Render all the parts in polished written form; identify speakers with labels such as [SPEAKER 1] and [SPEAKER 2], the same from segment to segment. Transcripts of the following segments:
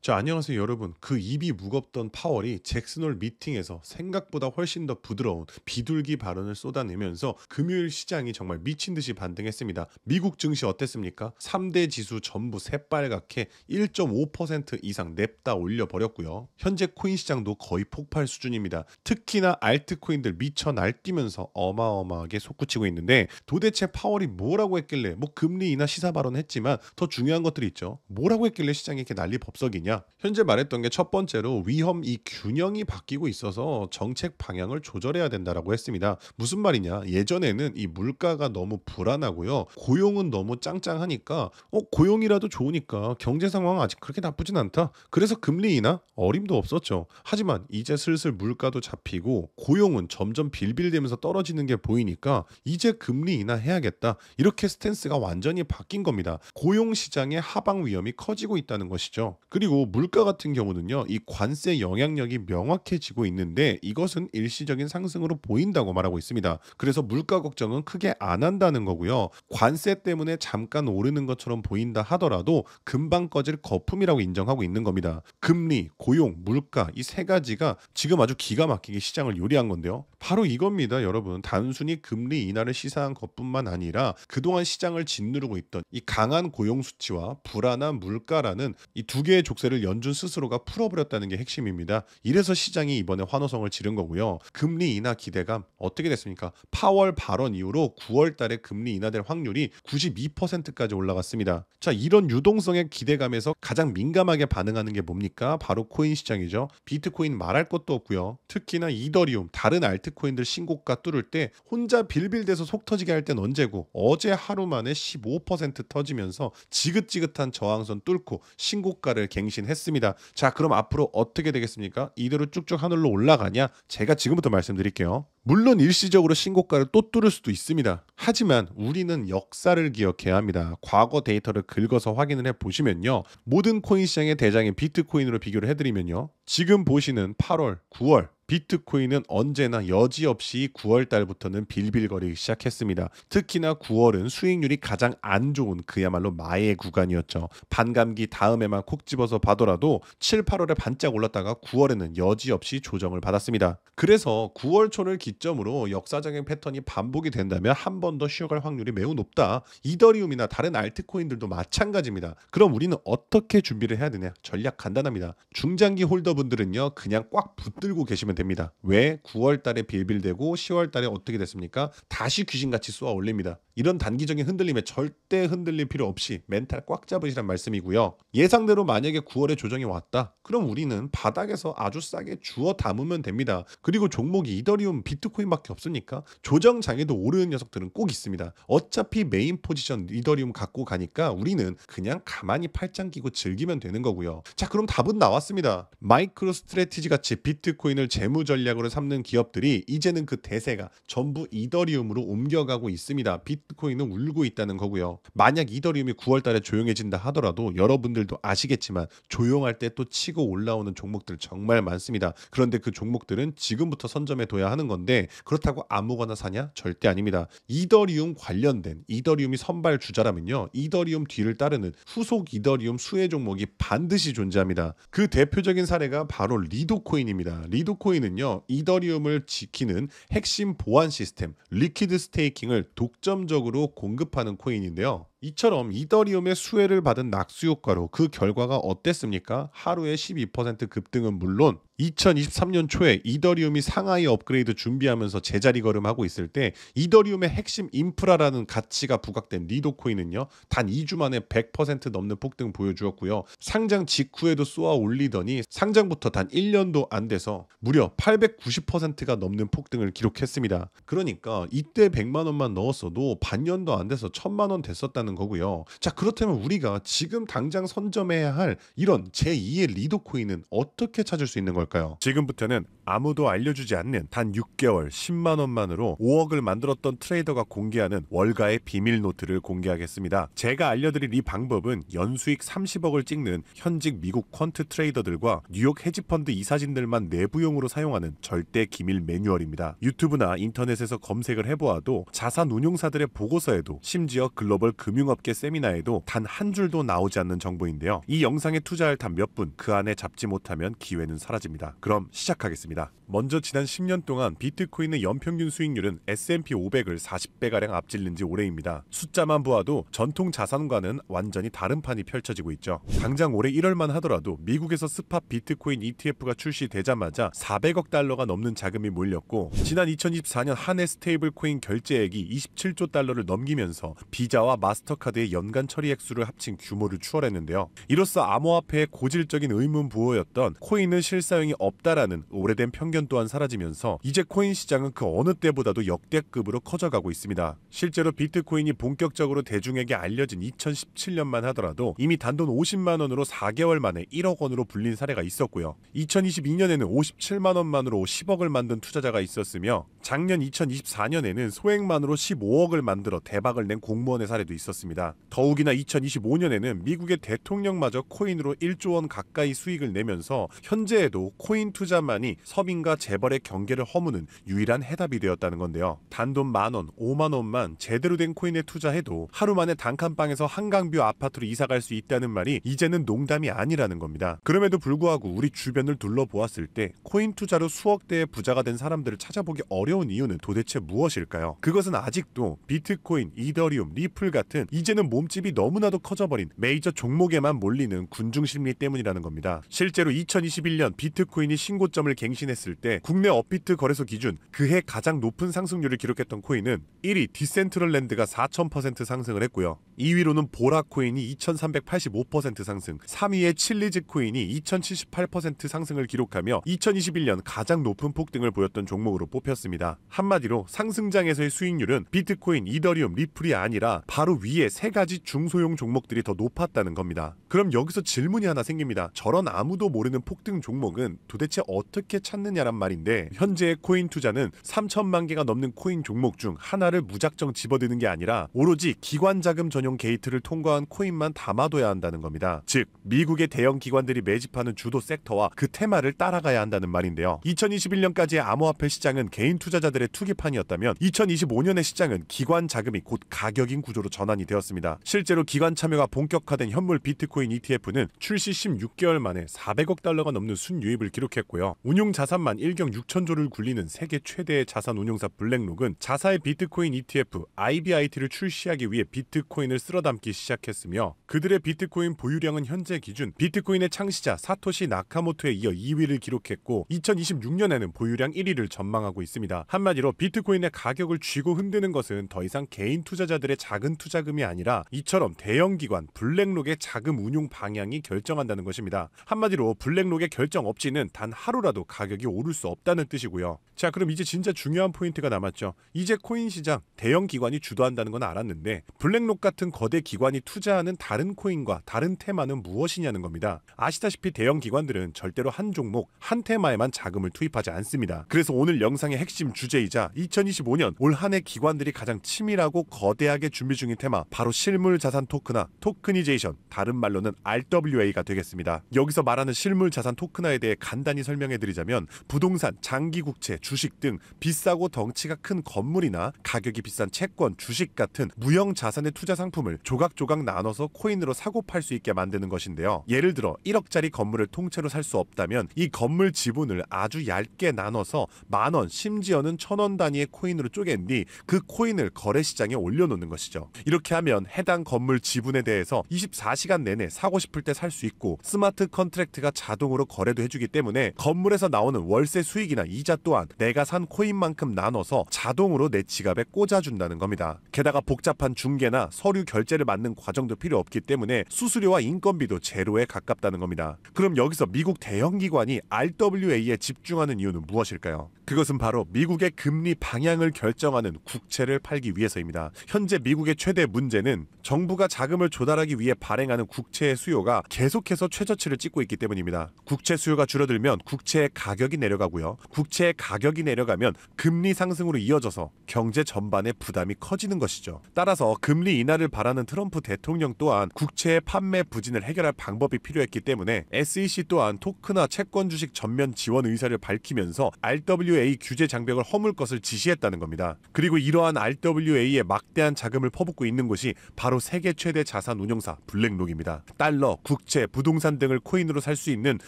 [SPEAKER 1] 자, 안녕하세요 여러분. 그 입이 무겁던 파월이 잭슨홀 미팅에서 생각보다 훨씬 더 부드러운 비둘기 발언을 쏟아내면서 금요일 시장이 정말 미친 듯이 반등했습니다. 미국 증시 어땠습니까? 3대 지수 전부 새빨갛게 1.5% 이상 냅다 올려버렸고요. 현재 코인 시장도 거의 폭발 수준입니다. 특히나 알트코인들 미쳐 날뛰면서 어마어마하게 솟구치고 있는데, 도대체 파월이 뭐라고 했길래, 뭐 금리 인하 시사 발언했지만 더 중요한 것들이 있죠. 뭐라고 했길래 시장이 이렇게 난리 법석이냐? 현재 말했던 게 첫 번째로 위험 이 균형이 바뀌고 있어서 정책 방향을 조절해야 된다라고 했습니다. 무슨 말이냐? 예전에는 이 물가가 너무 불안하고요, 고용은 너무 짱짱하니까 고용이라도 좋으니까 경제 상황은 아직 그렇게 나쁘진 않다, 그래서 금리 인하 어림도 없었죠. 하지만 이제 슬슬 물가도 잡히고 고용은 점점 빌빌대면서 떨어지는 게 보이니까 이제 금리 인하 해야겠다, 이렇게 스탠스가 완전히 바뀐 겁니다. 고용 시장의 하방 위험이 커지고 있다는 것이죠. 그리고 물가 같은 경우는요, 이 관세 영향력이 명확해지고 있는데 이것은 일시적인 상승으로 보인다고 말하고 있습니다. 그래서 물가 걱정은 크게 안 한다는 거고요. 관세 때문에 잠깐 오르는 것처럼 보인다 하더라도 금방 꺼질 거품이라고 인정하고 있는 겁니다. 금리, 고용, 물가 이 세 가지가 지금 아주 기가 막히게 시장을 요리한 건데요. 바로 이겁니다, 여러분. 단순히 금리 인하를 시사한 것뿐만 아니라 그동안 시장을 짓누르고 있던 이 강한 고용 수치와 불안한 물가라는 이 두 개의 족쇄를 연준 스스로가 풀어버렸다는 게 핵심입니다. 이래서 시장이 이번에 환호성을 지른 거고요. 금리 인하 기대감 어떻게 됐습니까? 파월 발언 이후로 9월 달에 금리 인하될 확률이 92%까지 올라갔습니다. 자, 이런 유동성의 기대감에서 가장 민감하게 반응하는 게 뭡니까? 바로 코인 시장이죠. 비트코인 말할 것도 없고요. 특히나 이더리움, 다른 알트코인들 신고가 뚫을 때 혼자 빌빌대서 속 터지게 할 땐 언제고, 어제 하루 만에 15% 터지면서 지긋지긋한 저항선 뚫고 신고가를 갱신했습니다. 자, 그럼 앞으로 어떻게 되겠습니까? 이대로 쭉쭉 하늘로 올라가냐? 제가 지금부터 말씀드릴게요. 물론 일시적으로 신고가를 또 뚫을 수도 있습니다. 하지만 우리는 역사를 기억해야 합니다. 과거 데이터를 긁어서 확인을 해보시면요, 모든 코인 시장의 대장인 비트코인으로 비교를 해드리면요, 지금 보시는 8월, 9월 비트코인은 언제나 여지없이 9월 달부터는 빌빌거리기 시작했습니다. 특히나 9월은 수익률이 가장 안 좋은 그야말로 마의 구간이었죠. 반감기 다음에만 콕 집어서 봐더라도 7, 8월에 반짝 올랐다가 9월에는 여지없이 조정을 받았습니다. 그래서 9월 초를 기점으로 역사적인 패턴이 반복이 된다면 한 번 더 쉬어갈 확률이 매우 높다. 이더리움이나 다른 알트코인들도 마찬가지입니다. 그럼 우리는 어떻게 준비를 해야 되냐? 전략 간단합니다. 중장기 홀더분들은요, 그냥 꽉 붙들고 계시면 됩니다. 왜? 9월 달에 빌빌대고 10월 달에 어떻게 됐습니까? 다시 귀신같이 쏘아 올립니다. 이런 단기적인 흔들림에 절대 흔들릴 필요 없이 멘탈 꽉 잡으시란 말씀이고요. 예상대로 만약에 9월에 조정이 왔다, 그럼 우리는 바닥에서 아주 싸게 주워 담으면 됩니다. 그리고 종목이 이더리움, 비트코인밖에 없으니까 조정 장에도 오르는 녀석들은 꼭 있습니다. 어차피 메인 포지션 이더리움 갖고 가니까 우리는 그냥 가만히 팔짱 끼고 즐기면 되는 거고요. 자, 그럼 답은 나왔습니다. 마이크로 스트래티지 같이 비트코인을 재무 전략으로 삼는 기업들이 이제는 그 대세가 전부 이더리움으로 옮겨가고 있습니다. 비트코인은 울고 있다는 거고요. 만약 이더리움이 9월 달에 조용해진다 하더라도 여러분들도 아시겠지만 조용할 때 또 치고 올라오는 종목들 정말 많습니다. 그런데 그 종목들은 지금부터 선점해 둬야 하는 건데, 그렇다고 아무거나 사냐? 절대 아닙니다. 이더리움 관련된, 이더리움이 선발 주자라면요, 이더리움 뒤를 따르는 후속 이더리움 수혜 종목이 반드시 존재합니다. 그 대표적인 사례가 바로 리도코인입니다. 리도코인은요, 이더리움을 지키는 핵심 보안 시스템 리퀴드 스테이킹을 독점적으로 공급하는 코인인데요. 이처럼 이더리움의 수혜를 받은 낙수 효과로 그 결과가 어땠습니까? 하루에 12% 급등은 물론 2023년 초에 이더리움이 상하이 업그레이드 준비하면서 제자리 걸음하고 있을 때 이더리움의 핵심 인프라라는 가치가 부각된 리도코인은요, 단 2주 만에 100% 넘는 폭등 보여주었고요. 상장 직후에도 쏘아 올리더니 상장부터 단 1년도 안 돼서 무려 890%가 넘는 폭등을 기록했습니다. 그러니까 이때 100만 원만 넣었어도 반년도 안 돼서 1000만 원 됐었다는 거고요. 자, 그렇다면 우리가 지금 당장 선점해야 할 이런 제2의 리도코인은 어떻게 찾을 수 있는 걸까요? 지금부터는 아무도 알려주지 않는 단 6개월 10만 원만으로 5억을 만들었던 트레이더가 공개하는 월가의 비밀 노트를 공개하겠습니다. 제가 알려드릴 이 방법은 연수익 30억을 찍는 현직 미국 퀀트 트레이더들과 뉴욕 헤지펀드 이사진들만 내부용으로 사용하는 절대 기밀 매뉴얼입니다. 유튜브나 인터넷에서 검색을 해보아도 자산 운용사들의 보고서에도 심지어 글로벌 금융업계 세미나에도 단 한 줄도 나오지 않는 정보인데요. 이 영상에 투자할 단 몇 분 그 안에 잡지 못하면 기회는 사라집니다. 그럼 시작하겠습니다. 먼저 지난 10년 동안 비트코인의 연평균 수익률은 S&P 500을 40배가량 앞질른 지 오래입니다. 숫자만 보아도 전통 자산과는 완전히 다른 판이 펼쳐지고 있죠. 당장 올해 1월만 하더라도 미국에서 스팟 비트코인 ETF가 출시되자마자 400억 달러가 넘는 자금이 몰렸고 지난 2024년 한 해 스테이블 코인 결제액이 27조 달러를 넘기면서 비자와 마스터카드의 연간 처리 액수를 합친 규모를 추월했는데요. 이로써 암호화폐의 고질적인 의문 부호였던 코인은 실사용이 없다라는 오래된 편견 또한 사라지면서 이제 코인 시장은 그 어느 때보다도 역대급으로 커져가고 있습니다. 실제로 비트코인이 본격적으로 대중에게 알려진 2017년만 하더라도 이미 단돈 50만 원으로 4개월 만에 1억 원으로 불린 사례가 있었고요. 2022년에는 57만 원만으로 10억을 만든 투자자가 있었으며 작년 2024년에는 소액만으로 15억을 만들어 대박을 낸 공무원의 사례도 있었습니다. 더욱이나 2025년에는 미국의 대통령마저 코인으로 1조 원 가까이 수익을 내면서 현재에도 코인 투자만이 서민과 재벌의 경계를 허무는 유일한 해답이 되었다는 건데요. 단돈 만원, 5만 원만 제대로 된 코인에 투자해도 하루 만에 단칸방에서 한강뷰 아파트로 이사갈 수 있다는 말이 이제는 농담이 아니라는 겁니다. 그럼에도 불구하고 우리 주변을 둘러보았을 때 코인 투자로 수억 대의 부자가 된 사람들을 찾아보기 어려운 이유는 도대체 무엇일까요? 그것은 아직도 비트코인, 이더리움, 리플 같은 이제는 몸집이 너무나도 커져버린 메이저 종목에만 몰리는 군중 심리 때문이라는 겁니다. 실제로 2021년 비트코인이 신고점을 갱신했을 때 국내 업비트 거래소 기준 그해 가장 높은 상승률을 기록했던 코인은 1위 디센트럴랜드가 4000% 상승을 했고요. 2위로는 보라 코인이 2385% 상승, 3위의 칠리즈 코인이 2078% 상승을 기록하며 2021년 가장 높은 폭등을 보였던 종목으로 뽑혔습니다. 한마디로 상승장에서의 수익률은 비트코인, 이더리움, 리플이 아니라 바로 위에 세 가지 중소형 종목들이 더 높았다는 겁니다. 그럼 여기서 질문이 하나 생깁니다. 저런 아무도 모르는 폭등 종목은 도대체 어떻게 찾느냐란 말인데 현재의 코인 투자는 3천만 개가 넘는 코인 종목 중 하나를 무작정 집어드는 게 아니라 오로지 기관 자금 전용 게이트를 통과한 코인만 담아둬야 한다는 겁니다. 즉 미국의 대형 기관들이 매집하는 주도 섹터와 그 테마를 따라가야 한다는 말인데요. 2021년까지의 암호화폐 시장은 개인 투자자들의 투기판이었다면 2025년의 시장은 기관 자금이 곧 가격인 구조로 전환이 되었습니다. 실제로 기관 참여가 본격화된 현물 비트코인 ETF는 출시 16개월 만에 400억 달러가 넘는 순유입을 기록했고요. 운용 자산만 1경 6천조를 굴리는 세계 최대의 자산 운용사 블랙록은 자사의 비트코인 ETF IBIT를 출시하기 위해 비트코인을 쓸어담기 시작했으며 그들의 비트코인 보유량은 현재 기준 비트코인의 창시자 사토시 나카모토에 이어 2위를 기록했고 2026년에는 보유량 1위를 전망하고 있습니다. 한마디로 비트코인의 가격을 쥐고 흔드는 것은 더 이상 개인 투자자들의 작은 투자금이 아니라 이처럼 대형 기관 블랙록의 자금 운용 방향이 결정한다는 것입니다. 한마디로 블랙록의 결정 없이는 단 하루라도 가격이 오를 수 없다는 뜻이고요. 자, 그럼 이제 진짜 중요한 포인트가 남았죠. 이제 코인 시장 대형 기관이 주도한다는 건 알았는데 블랙록 같은 거대 기관이 투자하는 다른 코인과 다른 테마는 무엇이냐는 겁니다. 아시다시피 대형 기관들은 절대로 한 종목, 한 테마에만 자금을 투입하지 않습니다. 그래서 오늘 영상의 핵심 주제이자 2025년 올 한 해 기관들이 가장 치밀하고 거대하게 준비 중인 테마 바로 실물 자산 토큰화, 토크니제이션, 다른 말로는 RWA가 되겠습니다. 여기서 말하는 실물 자산 토큰화에 대해 간단히 설명해드리자면 부동산, 장기국채, 주식 등 비싸고 덩치가 큰 건물이나 가격이 비싼 채권, 주식 같은 무형 자산의 투자 상품을 조각조각 나눠서 코인으로 사고 팔 수 있게 만드는 것인데요. 예를 들어 1억짜리 건물을 통째로 살 수 없다면 이 건물 지분을 아주 얇게 나눠서 만원, 심지어는 1000원 단위의 코인으로 쪼갠 뒤 그 코인을 거래시장에 올려놓는 것이죠. 이렇게 하면 해당 건물 지분에 대해서 24시간 내내 사고 싶을 때 살 수 있고 스마트 컨트랙트가 자동으로 거래도 해주기 때문에 건물에서 나오는 월세 수익이나 이자 또한 내가 산 코인만큼 나눠서 자동으로 내 지갑에 꽂아준다는 겁니다. 게다가 복잡한 중개나 서류 결제를 맡는 과정도 필요 없기 때문에 수수료와 인건비도 제로에 가깝다는 겁니다. 그럼 여기서 미국 대형 기관이 RWA에 집중하는 이유는 무엇일까요? 그것은 바로 미국의 금리 방향을 결정하는 국채를 팔기 위해서입니다. 현재 미국의 최대 문제는 정부가 자금을 조달하기 위해 발행하는 국채의 수요가 계속해서 최저치를 찍고 있기 때문입니다. 국채 수요가 줄어들면 국채의 가격이 내려가고요. 국채의 가격이 내려가면 금리 상승으로 이어져서 경제 전반의 부담이 커지는 것이죠. 따라서 금리 인하를 바라는 트럼프 대통령 또한 국채의 판매 부진을 해결할 방법이 필요했기 때문에 SEC 또한 토크나 채권 주식 전면 지원 의사를 밝히면서 RWA 규제 장벽을 허물 것을 지시했다는 겁니다. 그리고 이러한 RWA에 막대한 자금을 퍼붓고 있는 곳이 바로 세계 최대 자산 운용사 블랙록입니다. 달러, 국채, 부동산 등을 코인으로 살 수 있는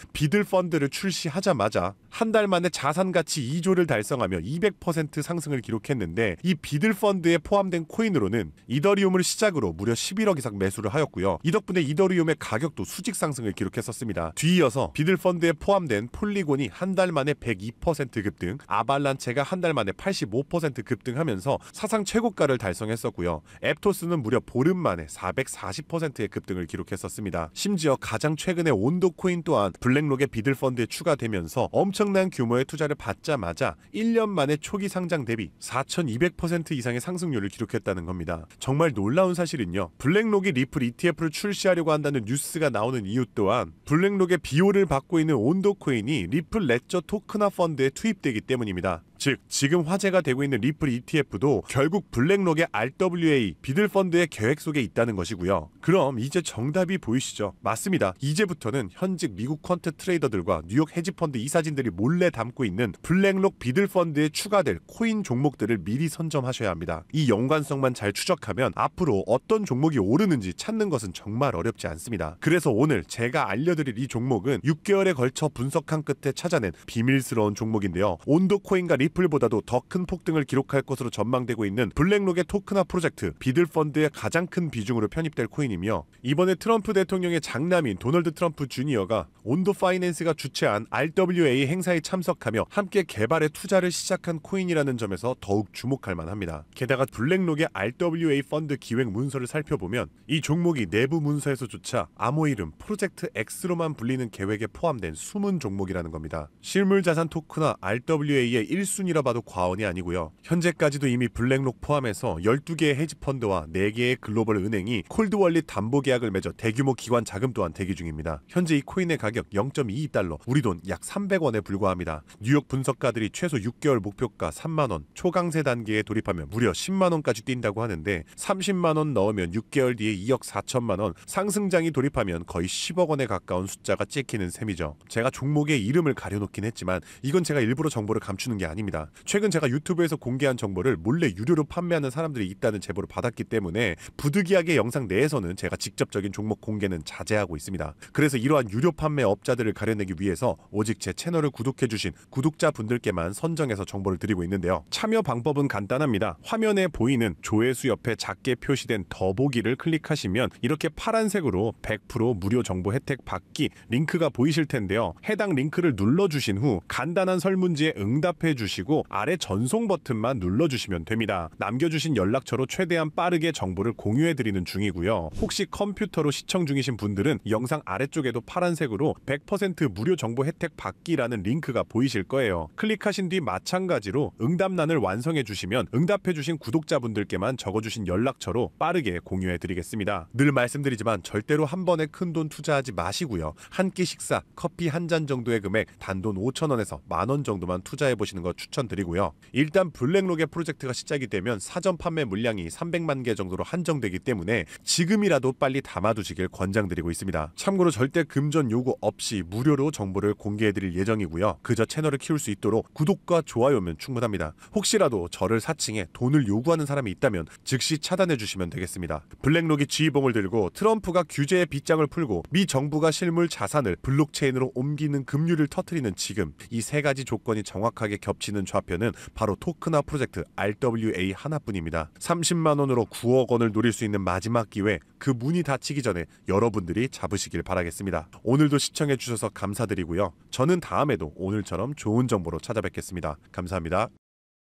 [SPEAKER 1] 비들 펀드를 출시하자마자 한 달 만에 자산 가치 2조를 달성하며 200% 상승을 기록했는데, 이 비들 펀드에 포함된 코인으로는 이더리움을 시작으로 무려 11억 이상 매수를 하였고요. 이 덕분에 이더리움의 가격도 수직 상승을 기록했었습니다. 뒤이어서 비들 펀드에 포함된 폴리곤이 한 달 만에 102% 급등, 아발란체가 한 달 만에 85% 급등하면서 사상 최고가를 달성했었고요. 앱토스는 무려 보름 만에 440%의 급등을 기록했었습니다. 심지어 가장 최근에 온도 코인 또한 블랙록의 비들 펀드에 추가되면서 엄청난 규모의 투자를 받자마자 1년 만에 초기 상장 대비 4200% 이상의 상승률을 기록했다는 겁니다. 정말 놀라운 사실은요, 블랙록이 리플 ETF를 출시하려고 한다는 뉴스가 나오는 이유 또한 블랙록의 비호를 받고 있는 온도 코인이 리플 레저 토크나 펀드에 투입되기 때문입니다. 즉, 지금 화제가 되고 있는 리플 ETF도 결국 블랙록의 RWA 비들 펀드의 계획 속에 있다는 것이고요. 그럼 이제 정답이 보이시죠? 맞습니다. 이제부터는 현직 미국 퀀트 트레이더들과 뉴욕 헤지펀드 이사진들이 몰래 담고 있는 블랙록 비들 펀드에 추가될 코인 종목들을 미리 선점하셔야 합니다. 이 연관성만 잘 추적하면 앞으로 어떤 종목이 오르는지 찾는 것은 정말 어렵지 않습니다. 그래서 오늘 제가 알려드릴 이 종목은 6개월에 걸쳐 분석한 끝에 찾아낸 비밀스러운 종목인데요. 온도 코인과 리플보다도 더 큰 폭등을 기록할 것으로 전망되고 있는 블랙록의 토크나 프로젝트 비들 펀드의 가장 큰 비중으로 편입될 코인이며, 이번에 트럼프 대통령의 장남인 도널드 트럼프 주니어가 온도 파이낸스가 주최한 RWA 행사에 참석하며 함께 개발에 투자를 시작한 코인이라는 점에서 더욱 주목할 만합니다. 게다가 블랙록의 RWA 펀드 기획 문서를 살펴보면 이 종목이 내부 문서에서조차 암호 이름 프로젝트 X로만 불리는 계획에 포함된 숨은 종목이라는 겁니다. 실물 자산 토크나 RWA의 1순위라 봐도 과언이 아니고요. 현재까지도 이미 블랙록 포함해서 12개의 헤지펀드와 4개의 글로벌 은행이 콜드월릿 담보 계약을 맺어 대규모 기관 자금 또한 대기 중입니다. 현재 이 코인의 가격 0.22달러, 우리 돈 약 300원에 불과합니다. 뉴욕 분석가들이 최소 6개월 목표가 3만원, 초강세 단계에 돌입하면 무려 10만원까지 뛴다고 하는데 30만원 넣으면 6개월 뒤에 2억 4천만원, 상승장이 돌입하면 거의 10억원에 가까운 숫자가 찍히는 셈이죠. 제가 종목의 이름을 가려놓긴 했지만 이건 제가 일부러 정보를 감추는 게 아닙니다. 최근 제가 유튜브에서 공개한 정보를 몰래 유료로 판매하는 사람들이 있다는 제보를 받았기 때문에 부득이하게 영상 내에서는 제가 직접적인 종목 공개는 자제하고 있습니다. 그래서 이러한 유료 판매 업자들을 가려내기 위해서 오직 제 채널을 구독해주신 구독자분들께만 선정해서 정보를 드리고 있는데요. 참여 방법은 간단합니다. 화면에 보이는 조회수 옆에 작게 표시된 더보기를 클릭하시면 이렇게 파란색으로 100% 무료 정보 혜택 받기 링크가 보이실 텐데요. 해당 링크를 눌러주신 후 간단한 설문지에 응답해 주시고 아래 전송 버튼만 눌러주시면 됩니다. 남겨주신 연락처로 최대한 빠르게 정보를 공유해드리는 중이고요. 혹시 컴퓨터로 시청 중이신 분들은 영상 아래쪽에도 파란색으로 100% 무료 정보 혜택 받기라는 링크가 보이실 거예요. 클릭하신 뒤 마찬가지로 응답란을 완성해 주시면 응답해 주신 구독자분들께만 적어주신 연락처로 빠르게 공유해 드리겠습니다. 늘 말씀드리지만 절대로 한 번에 큰돈 투자하지 마시고요. 한 끼 식사, 커피 한 잔 정도의 금액 단돈 5,000원에서 만원 정도만 투자해 보시는 거 추천드리고요. 일단 블랙록의 프로젝트가 시작이 되면 사전 판매 물량이 300만 개 정도로 한정되기 때문에 지금이라도 빨리 담아두시길 권장드리고 있습니다. 참고로 절대 금전 요구 없이 무료로 정보를 공개해드릴 예정이고요. 그저 채널을 키울 수 있도록 구독과 좋아요면 충분합니다. 혹시라도 저를 사칭해 돈을 요구하는 사람이 있다면 즉시 차단해주시면 되겠습니다. 블랙록이 지휘봉을 들고 트럼프가 규제의 빗장을 풀고 미 정부가 실물 자산을 블록체인으로 옮기는 급류를 터뜨리는 지금, 이 세 가지 조건이 정확하게 겹치는 좌표는 바로 토크나 프로젝트 RWA 하나뿐입니다. 30만원으로 9억 원을 노릴 수 있는 마지막 기회, 그 문이 닫히기 전에 여러분들이 잡으시길 바라겠습니다. 오늘도 시청해주셔서 감사드리고요. 저는 다음에도 오늘처럼 좋은 정보로 찾아뵙겠습니다. 감사합니다.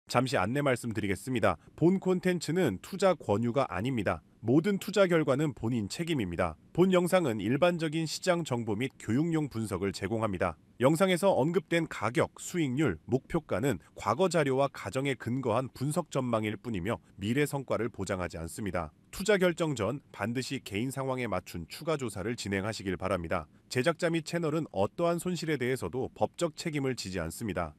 [SPEAKER 1] 잠시 안내 말씀드리겠습니다. 본 콘텐츠는 투자 권유가 아닙니다. 모든 투자 결과는 본인 책임입니다. 본 영상은 일반적인 시장 정보 및 교육용 분석을 제공합니다. 영상에서 언급된 가격, 수익률, 목표가는 과거 자료와 가정에 근거한 분석 전망일 뿐이며 미래 성과를 보장하지 않습니다. 투자 결정 전 반드시 개인 상황에 맞춘 추가 조사를 진행하시길 바랍니다. 제작자 및 채널은 어떠한 손실에 대해서도 법적 책임을 지지 않습니다.